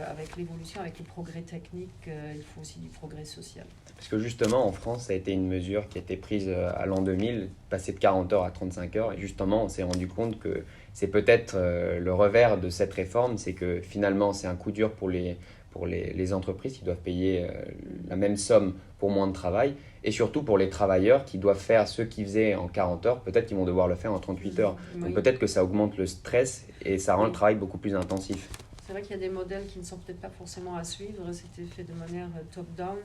avec l'évolution, avec le progrès technique, il faut aussi du progrès social. Parce que justement, en France, ça a été une mesure qui a été prise à l'an 2000, passer de 40 heures à 35 heures. Et justement, on s'est rendu compte que c'est peut-être le revers de cette réforme, c'est que finalement, c'est un coup dur pour les entreprises qui doivent payer la même somme pour moins de travail. Et surtout pour les travailleurs qui doivent faire ce qu'ils faisaient en 40 heures, peut-être qu'ils vont devoir le faire en 38 heures. Oui. Donc peut-être que ça augmente le stress et ça rend le travail beaucoup plus intensif. C'est vrai qu'il y a des modèles qui ne sont peut-être pas forcément à suivre. C'était fait de manière top-down.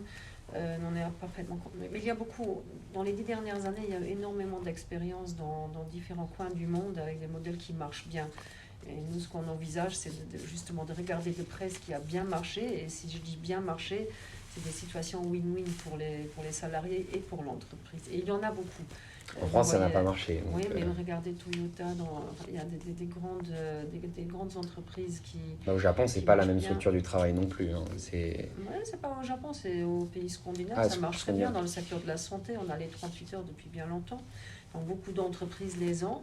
On est parfaitement... Mais il y a beaucoup... Dans les 10 dernières années, il y a énormément d'expériences dans différents coins du monde avec des modèles qui marchent bien. Et nous, ce qu'on envisage, c'est justement de regarder de près ce qui a bien marché. Et si je dis bien marché, c'est des situations win-win pour les salariés et pour l'entreprise. Et il y en a beaucoup. En France, ça n'a pas marché. Oui, mais regardez Toyota, il y a des grandes entreprises qui... Au Japon, c'est pas la même structure du travail non plus. C'est pas au Japon, c'est aux pays scandinaves. Ça marche très bien. Dans le secteur de la santé, on a les 38 heures depuis bien longtemps. Donc, beaucoup d'entreprises les ont.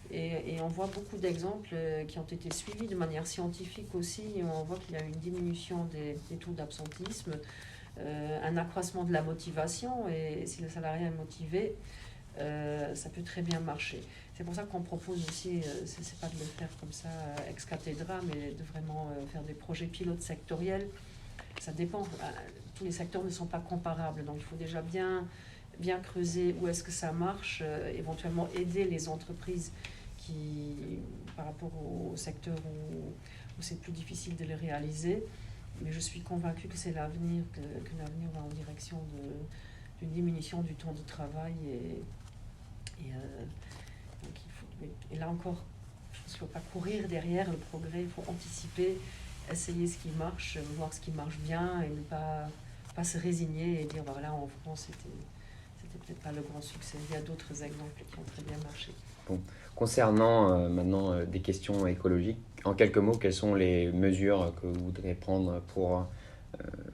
Et on voit beaucoup d'exemples qui ont été suivis de manière scientifique aussi. Et on voit qu'il y a une diminution des taux d'absentisme, un accroissement de la motivation. Et si le salarié est motivé, ça peut très bien marcher. C'est pour ça qu'on propose aussi, c'est pas de le faire comme ça ex cathedra, mais de vraiment faire des projets pilotes sectoriels. Ça dépend. Tous les secteurs ne sont pas comparables. Donc il faut déjà bien creuser où est-ce que ça marche, éventuellement aider les entreprises qui, par rapport au secteur où c'est plus difficile de les réaliser. Mais je suis convaincue que c'est l'avenir, que l'avenir va en direction d'une diminution du temps de travail. Et là encore, je pense qu'il ne faut pas courir derrière le progrès, il faut anticiper, essayer ce qui marche, voir ce qui marche bien et ne pas se résigner et dire voilà, en France, c'était peut-être pas le grand succès. Il y a d'autres exemples qui ont très bien marché. Bon. Concernant maintenant des questions écologiques, en quelques mots, quelles sont les mesures que vous voudrez prendre pour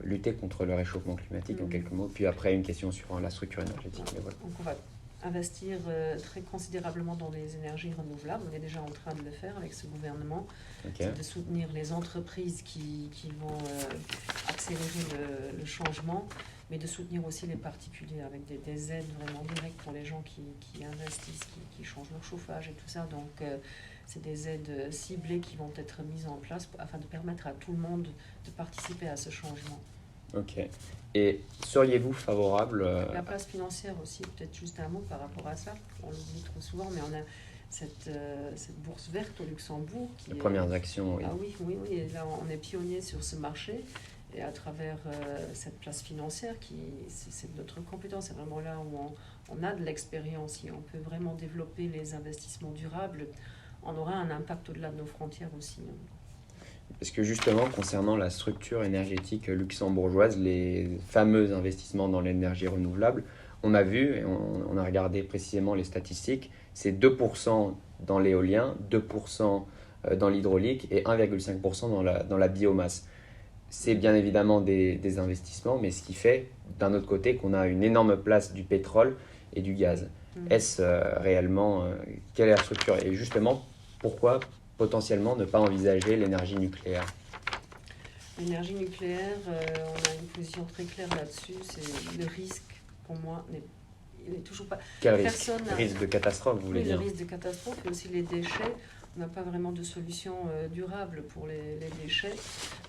lutter contre le réchauffement climatique en quelques mots? Puis après, une question sur la structure énergétique. Voilà. Donc on va investir très considérablement dans les énergies renouvelables. On est déjà en train de le faire avec ce gouvernement. C'est de soutenir les entreprises qui vont accélérer le changement, mais de soutenir aussi les particuliers avec des aides vraiment directes pour les gens qui investissent, qui changent leur chauffage et tout ça. Donc, c'est des aides ciblées qui vont être mises en place afin de permettre à tout le monde de participer à ce changement. Ok. Et seriez-vous favorable La place financière aussi, peut-être juste un mot par rapport à ça. On l'oublie trop souvent, mais on a cette bourse verte au Luxembourg. Les premières actions, oui. Ah oui. Et là, on est pionnier sur ce marché. Et à travers cette place financière, c'est notre compétence, c'est vraiment là où on a de l'expérience et on peut vraiment développer les investissements durables. On aura un impact au-delà de nos frontières aussi. Parce que justement, concernant la structure énergétique luxembourgeoise, les fameux investissements dans l'énergie renouvelable, on a vu, et on a regardé précisément les statistiques, c'est 2% dans l'éolien, 2% dans l'hydraulique et 1,5% dans la biomasse. C'est bien évidemment des investissements, mais ce qui fait, d'un autre côté, qu'on a une énorme place du pétrole et du gaz. Est-ce réellement... quelle est la structure? Et justement, pourquoi potentiellement ne pas envisager l'énergie nucléaire? L'énergie nucléaire, on a une position très claire là-dessus. C'est le risque, pour moi, il n'est toujours pas... Quel risque? Risque de catastrophe, vous voulez dire? Le risque de catastrophe et aussi les déchets. On n'a pas vraiment de solution durable pour les déchets.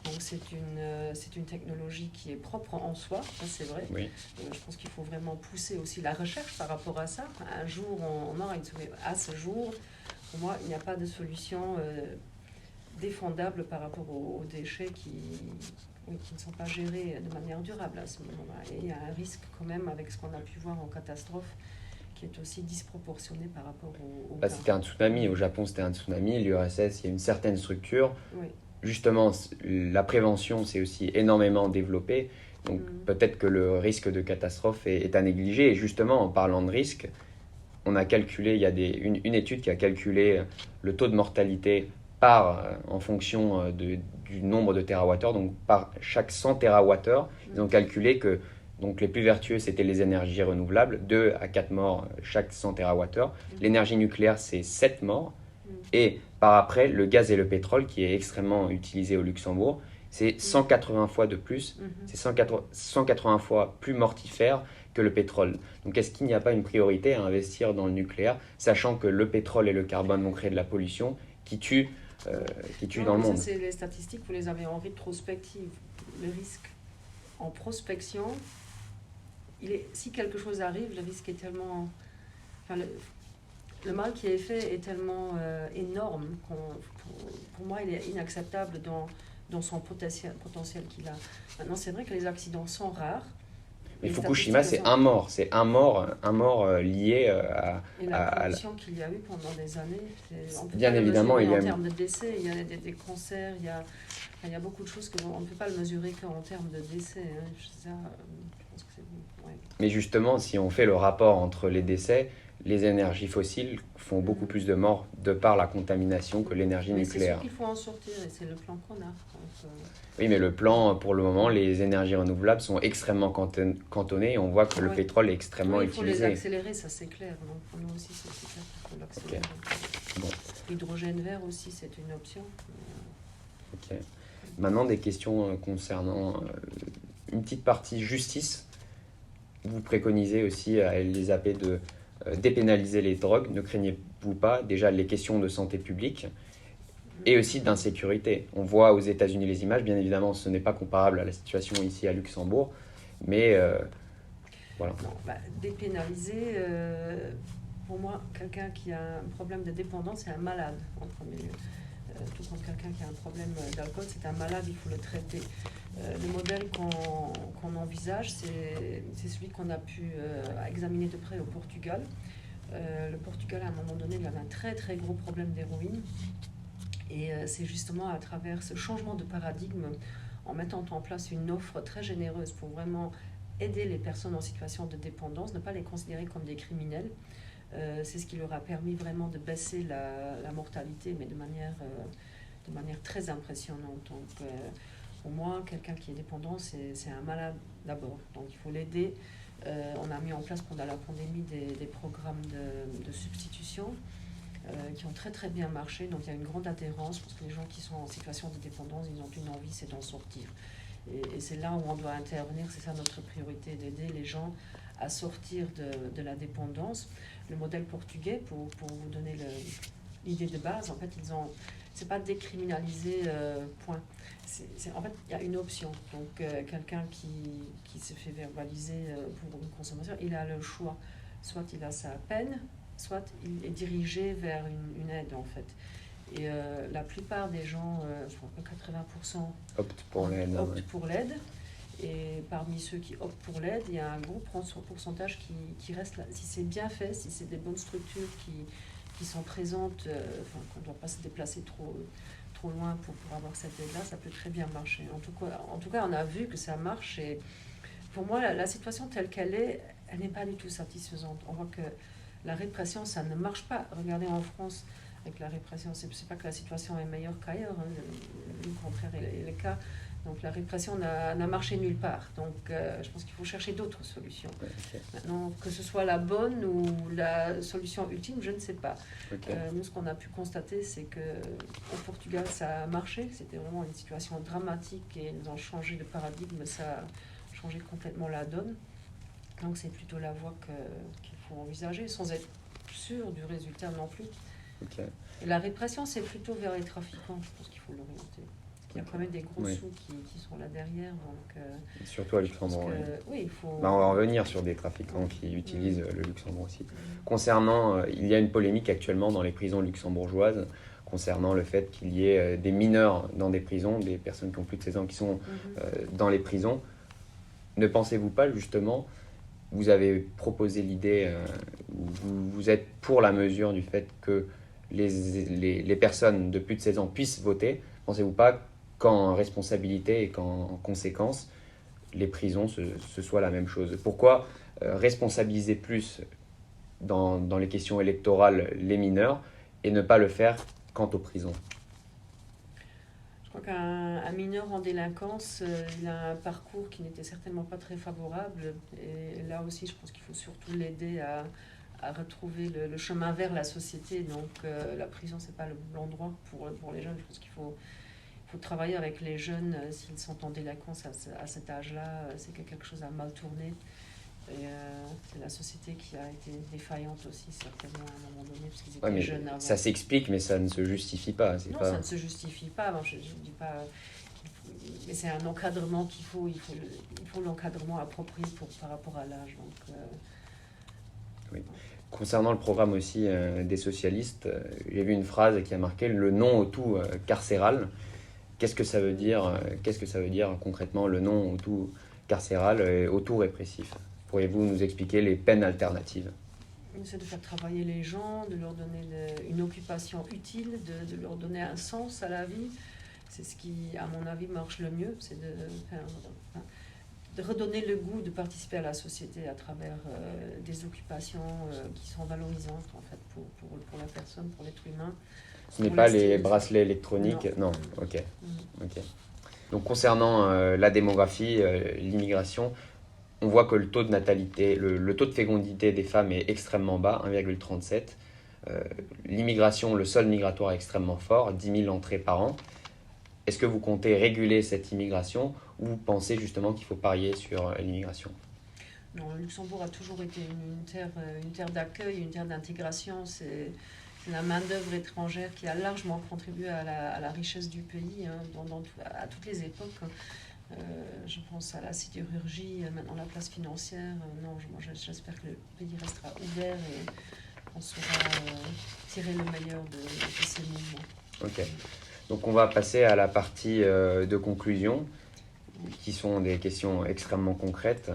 Donc c'est une technologie qui est propre en soi, ça c'est vrai. Oui. Je pense qu'il faut vraiment pousser aussi la recherche par rapport à ça. Un jour, on aura une solution. À ce jour, pour moi, il n'y a pas de solution défendable par rapport aux déchets qui ne sont pas gérés de manière durable à ce moment-là. Et il y a un risque quand même avec ce qu'on a pu voir en catastrophe, qui est aussi disproportionné par rapport au cas. C'était un tsunami. Au Japon, c'était un tsunami. L'URSS, il y a une certaine structure. Oui. Justement, la prévention s'est aussi énormément développée. Donc peut-être que le risque de catastrophe est à négliger. Et justement, en parlant de risque, on a calculé, il y a une étude qui a calculé le taux de mortalité en fonction du nombre de térawattheures. Donc par chaque 100 térawattheures, ils ont calculé que Donc les plus vertueux, c'était les énergies renouvelables, 2 à 4 morts chaque 100 TWh. L'énergie nucléaire, c'est 7 morts. Et par après, le gaz et le pétrole, qui est extrêmement utilisé au Luxembourg, c'est 180 fois de plus, c'est 180 fois plus mortifère que le pétrole. Donc est-ce qu'il n'y a pas une priorité à investir dans le nucléaire, sachant que le pétrole et le carbone vont créer de la pollution qui tue dans le monde? Ça, c'est les statistiques, vous les avez en rétrospective. Le risque en prospection, si quelque chose arrive, le risque est tellement... Enfin, le mal qui est fait est tellement énorme pour moi, il est inacceptable dans son potentiel qu'il a. Maintenant, c'est vrai que les accidents sont rares. Mais Fukushima, c'est un mort. C'est un mort lié à... Et la pollution qu'il y a eu pendant des années, on peut bien pas évidemment, le mesurer en termes de décès. Il y a des cancers, il y a beaucoup de choses qu'on ne peut pas le mesurer qu'en termes de décès. Je pense que c'est... Ouais. Mais justement, si on fait le rapport entre les décès, les énergies fossiles font beaucoup plus de morts de par la contamination que l'énergie nucléaire. C'est sûr qu'il faut en sortir et c'est le plan qu'on a. Donc, oui, mais le plan, pour le moment, les énergies renouvelables sont extrêmement cantonnées et on voit que le pétrole est extrêmement utilisé. Il faut les accélérer, ça c'est clair. Donc pour nous aussi, c'est clair qu'il faut l'accélérer. Bon. L'hydrogène vert aussi, c'est une option. Ok. Maintenant, des questions concernant une petite partie justice. Vous préconisez aussi à l'ESAP de dépénaliser les drogues. Ne craignez-vous pas déjà les questions de santé publique et aussi d'insécurité? On voit aux États-Unis les images, bien évidemment, ce n'est pas comparable à la situation ici à Luxembourg, mais voilà. Non, dépénaliser, pour moi, quelqu'un qui a un problème de dépendance, c'est un malade en premier lieu. Tout comme quelqu'un qui a un problème d'alcool, c'est un malade, il faut le traiter. Le modèle qu'on envisage, c'est celui qu'on a pu examiner de près au Portugal. Le Portugal, à un moment donné, il avait un très très gros problème d'héroïne. Et c'est justement à travers ce changement de paradigme, en mettant en place une offre très généreuse pour vraiment aider les personnes en situation de dépendance, ne pas les considérer comme des criminels. C'est ce qui leur a permis vraiment de baisser la mortalité, mais de manière très impressionnante. Donc, pour moi, quelqu'un qui est dépendant, c'est un malade d'abord. Donc, il faut l'aider. On a mis en place pendant la pandémie des programmes de substitution qui ont très très bien marché. Donc, il y a une grande adhérence parce que les gens qui sont en situation de dépendance, ils ont une envie, c'est d'en sortir. Et c'est là où on doit intervenir. C'est ça notre priorité, d'aider les gens à sortir de la dépendance. Le modèle portugais, pour vous donner l'idée de base, en fait, c'est pas décriminalisé, point. En fait, il y a une option. Donc, quelqu'un qui se fait verbaliser pour une consommation, il a le choix. Soit il a sa peine, soit il est dirigé vers une aide, en fait. Et la plupart des gens, je crois que 80% optent pour l'aide. Et parmi ceux qui optent pour l'aide, il y a un gros pourcentage qui reste là. Si c'est bien fait, si c'est des bonnes structures qui sont présentes, qu'on ne doit pas se déplacer trop loin pour avoir cette aide-là, ça peut très bien marcher. En tout cas, on a vu que ça marche. Et pour moi, la situation telle qu'elle est, elle n'est pas du tout satisfaisante. On voit que la répression, ça ne marche pas. Regardez en France, avec la répression, c'est pas que la situation est meilleure qu'ailleurs. Le contraire est le cas. Donc la répression n'a marché nulle part. Donc je pense qu'il faut chercher d'autres solutions. Okay. Maintenant, que ce soit la bonne ou la solution ultime, je ne sais pas. Okay. Nous, ce qu'on a pu constater, c'est qu'au Portugal, ça a marché. C'était vraiment une situation dramatique et ils ont changé de paradigme. Ça a changé complètement la donne. Donc c'est plutôt la voie qu'il faut envisager, sans être sûr du résultat non plus. Okay. Et la répression, c'est plutôt vers les trafiquants. Je pense qu'il faut l'orienter. Il y a quand même des gros sous qui sont là derrière. Donc, surtout à Luxembourg. Oui, il faut... on va en revenir sur des trafiquants qui utilisent le Luxembourg aussi. Concernant, il y a une polémique actuellement dans les prisons luxembourgeoises concernant le fait qu'il y ait des mineurs dans des prisons, des personnes qui ont plus de 16 ans qui sont dans les prisons. Ne pensez-vous pas justement, vous avez proposé l'idée, vous êtes pour la mesure du fait que les personnes de plus de 16 ans puissent voter, pensez-vous pas qu'en responsabilité et qu'en conséquence, les prisons, ce soit la même chose? Pourquoi responsabiliser plus dans les questions électorales les mineurs et ne pas le faire quant aux prisons? Je crois qu'un mineur en délinquance, il a un parcours qui n'était certainement pas très favorable. Et là aussi, je pense qu'il faut surtout l'aider à retrouver le chemin vers la société. Donc la prison, c'est pas l'endroit pour les jeunes. Je pense qu'il faut travailler avec les jeunes s'ils sont en délinquance à cet âge-là. C'est que quelque chose a mal tourné. Et c'est la société qui a été défaillante aussi, certainement, à un moment donné, parce qu'ils étaient jeunes avant. Ça s'explique, mais ça ne se justifie pas. Non, ça ne se justifie pas. Bon, je ne dis pas... Mais c'est un encadrement qu'il faut. Il faut l'encadrement approprié par rapport à l'âge. Donc, oui. Concernant le programme aussi des socialistes, j'ai vu une phrase qui a marqué le non au tout carcéral. Qu'est-ce que ça veut dire concrètement, le non au tout carcéral et au tout répressif? Pourriez-vous nous expliquer les peines alternatives? C'est de faire travailler les gens, de leur donner une occupation utile, de leur donner un sens à la vie. C'est ce qui, à mon avis, marche le mieux. C'est de redonner le goût de participer à la société à travers des occupations qui sont valorisantes en fait, pour la personne, pour l'être humain. Ce n'est pas les bracelets électroniques? Non. Ok. Donc concernant la démographie, l'immigration, on voit que le taux de natalité, le taux de fécondité des femmes est extrêmement bas, 1,37. L'immigration, le sol migratoire est extrêmement fort, 10 000 entrées par an. Est-ce que vous comptez réguler cette immigration ou vous pensez justement qu'il faut parier sur l'immigration? Non, le Luxembourg a toujours été une terre d'accueil, une terre d'intégration. C'est la main-d'œuvre étrangère qui a largement contribué à la richesse du pays à toutes les époques. Je pense à la sidérurgie, maintenant la place financière. Non, j'espère que le pays restera ouvert et qu'on saura tirer le meilleur de ces mouvements. Ok. Donc on va passer à la partie de conclusion, qui sont des questions extrêmement concrètes.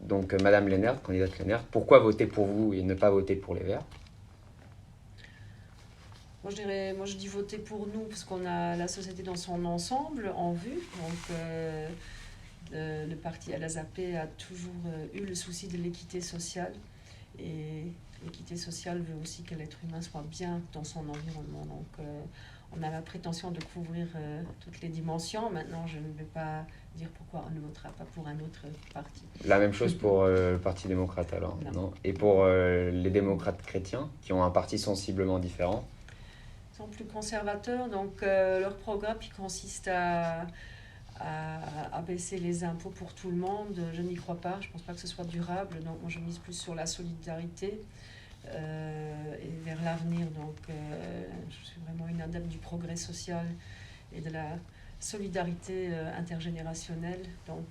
Donc Madame Lennert, candidate Lennert, pourquoi voter pour vous et ne pas voter pour les Verts? Moi je dis voter pour nous parce qu'on a la société dans son ensemble en vue. Donc le parti LASAP a toujours eu le souci de l'équité sociale. Et l'équité sociale veut aussi que l'être humain soit bien dans son environnement. Donc on a la prétention de couvrir toutes les dimensions. Maintenant, je ne vais pas dire pourquoi on ne votera pas pour un autre parti. La même chose pour le Parti démocrate alors, non? Et pour les démocrates chrétiens, qui ont un parti sensiblement différent? Ils sont plus conservateurs, donc leur programme qui consiste à baisser les impôts pour tout le monde, je n'y crois pas. Je ne pense pas que ce soit durable. Donc moi, je mise plus sur la solidarité. Et vers l'avenir. Donc, je suis vraiment une adepte du progrès social et de la solidarité intergénérationnelle. Donc,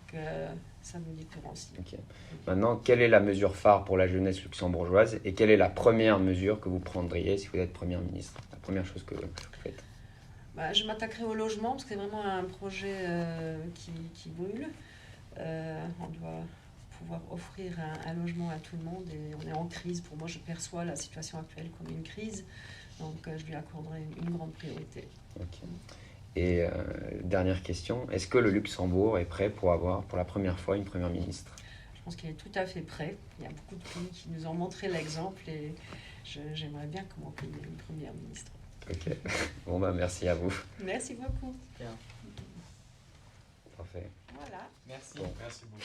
ça me différencie. Okay. Maintenant, quelle est la mesure phare pour la jeunesse luxembourgeoise et quelle est la première mesure que vous prendriez si vous êtes Première ministre? La première chose que vous faites? Je m'attaquerai au logement parce que c'est vraiment un projet qui brûle. On doit pouvoir offrir un logement à tout le monde et on est en crise. Pour moi, je perçois la situation actuelle comme une crise, donc je lui accorderai une grande priorité. Okay. Et dernière question, est-ce que le Luxembourg est prêt pour avoir pour la première fois une première ministre? Je pense qu'il est tout à fait prêt. Il y a beaucoup de pays qui nous ont montré l'exemple et j'aimerais bien que mon pays ait une première ministre. Ok, bon merci à vous. Merci beaucoup. Bien. Parfait. Voilà. Merci. Bon. Merci beaucoup.